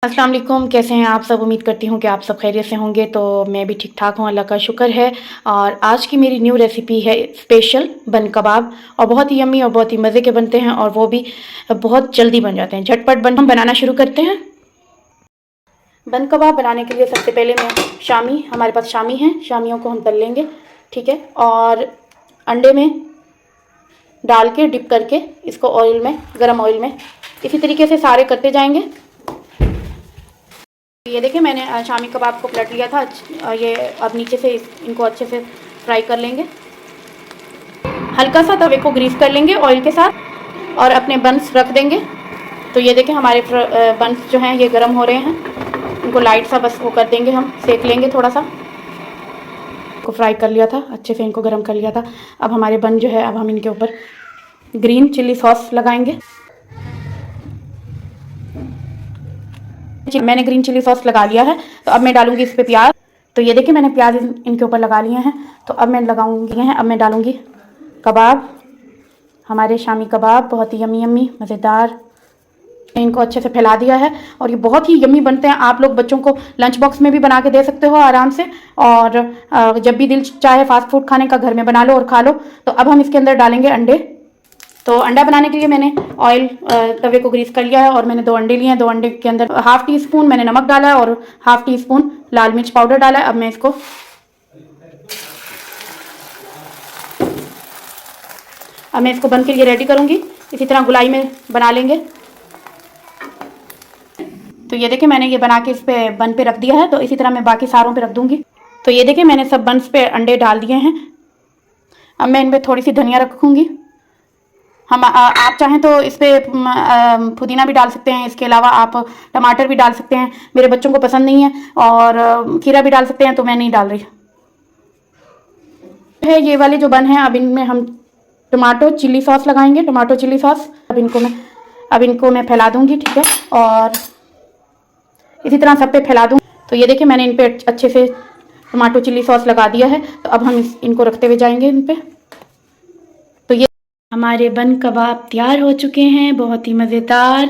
अस्सलाम वालेकुम, कैसे हैं आप सब। उम्मीद करती हूँ कि आप सब खैरियत से होंगे। तो मैं भी ठीक ठाक हूँ, अल्लाह का शुक्र है। और आज की मेरी न्यू रेसिपी है स्पेशल बन कबाब, और बहुत ही यम्मी और बहुत ही मज़े के बनते हैं, और वो भी बहुत जल्दी बन जाते हैं, झटपट बन। हम बनाना शुरू करते हैं। बन कबाब बनाने के लिए सबसे पहले हमारे पास शामी हैं, शामियों को हम तल लेंगे, ठीक है। और अंडे में डाल के डिप करके इसको ऑयल में, गरम ऑयल में इसी तरीके से सारे करते जाएंगे। ये देखिए, मैंने शामी कबाब को पलट लिया था। ये अब नीचे से इनको अच्छे से फ्राई कर लेंगे। हल्का सा तवे को ग्रीस कर लेंगे ऑयल के साथ और अपने बंस रख देंगे। तो ये देखिए, हमारे बंस जो हैं ये गर्म हो रहे हैं। इनको लाइट सा बस वो कर देंगे, हम सेक लेंगे थोड़ा सा। को फ्राई कर लिया था, अच्छे से इनको गर्म कर लिया था। अब हमारे बन जो है, अब हम इनके ऊपर ग्रीन चिल्ली सॉस लगाएंगे। मैंने ग्रीन चिल्ली सॉस लगा लिया है, तो अब मैं डालूंगी इस पे प्याज। तो ये देखिए, मैंने प्याज इनके ऊपर लगा लिए हैं। तो अब मैं अब मैं डालूंगी कबाब, हमारे शामी कबाब, बहुत ही यम्मी यम्मी मज़ेदार। इनको अच्छे से फैला दिया है, और ये बहुत ही यम्मी बनते हैं। आप लोग बच्चों को लंच बॉक्स में भी बना के दे सकते हो आराम से, और जब भी दिल चाहे फास्ट फूड खाने का, घर में बना लो और खा लो। तो अब हम इसके अंदर डालेंगे अंडे। तो अंडा बनाने के लिए मैंने ऑयल तवे को ग्रीस कर लिया है, और मैंने 2 अंडे लिए हैं। 2 अंडे के अंदर हाफ टी स्पून मैंने नमक डाला है, और हाफ टी स्पून लाल मिर्च पाउडर डाला है। अब मैं इसको बन के लिए रेडी करूंगी। इसी तरह गुलाई में बना लेंगे। तो ये देखिए, मैंने ये बना के इस पे बन पे रख दिया है। तो इसी तरह मैं बाकी सारों पे रख दूंगी। तो ये देखिए, मैंने सब बंस पे अंडे डाल दिए हैं। अब मैं इनमें थोड़ी सी धनिया रखूंगी। आप चाहें तो इस पर पुदीना भी डाल सकते हैं। इसके अलावा आप टमाटर भी डाल सकते हैं। मेरे बच्चों को पसंद नहीं है, और खीरा भी डाल सकते हैं, तो मैं नहीं डाल रही है। ये वाले जो बन हैं, अब इनमें हम टमाटो चिल्ली सॉस लगाएंगे, टमाटो चिल्ली सॉस। अब इनको मैं फैला दूंगी, ठीक है। और इसी तरह सब पे फैला दूँ। तो ये देखिए, मैंने इन पे अच्छे से टमाटो चिल्ली सॉस लगा दिया है। तो अब हम इनको रखते हुए जाएंगे इन पे। तो ये हमारे बन कबाब तैयार हो चुके हैं, बहुत ही मज़ेदार।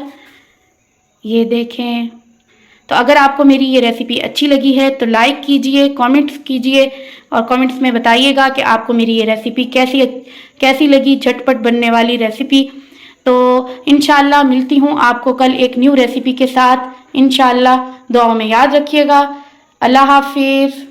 ये देखें। तो अगर आपको मेरी ये रेसिपी अच्छी लगी है तो लाइक कीजिए, कमेंट्स कीजिए, और कमेंट्स में बताइएगा कि आपको मेरी ये रेसिपी कैसी लगी, झटपट बनने वाली रेसिपी। तो इंशाल्लाह मिलती हूँ आपको कल एक न्यू रेसिपी के साथ। इंशाल्लाह दुआओं में याद रखिएगा। अल्लाह हाफिज़।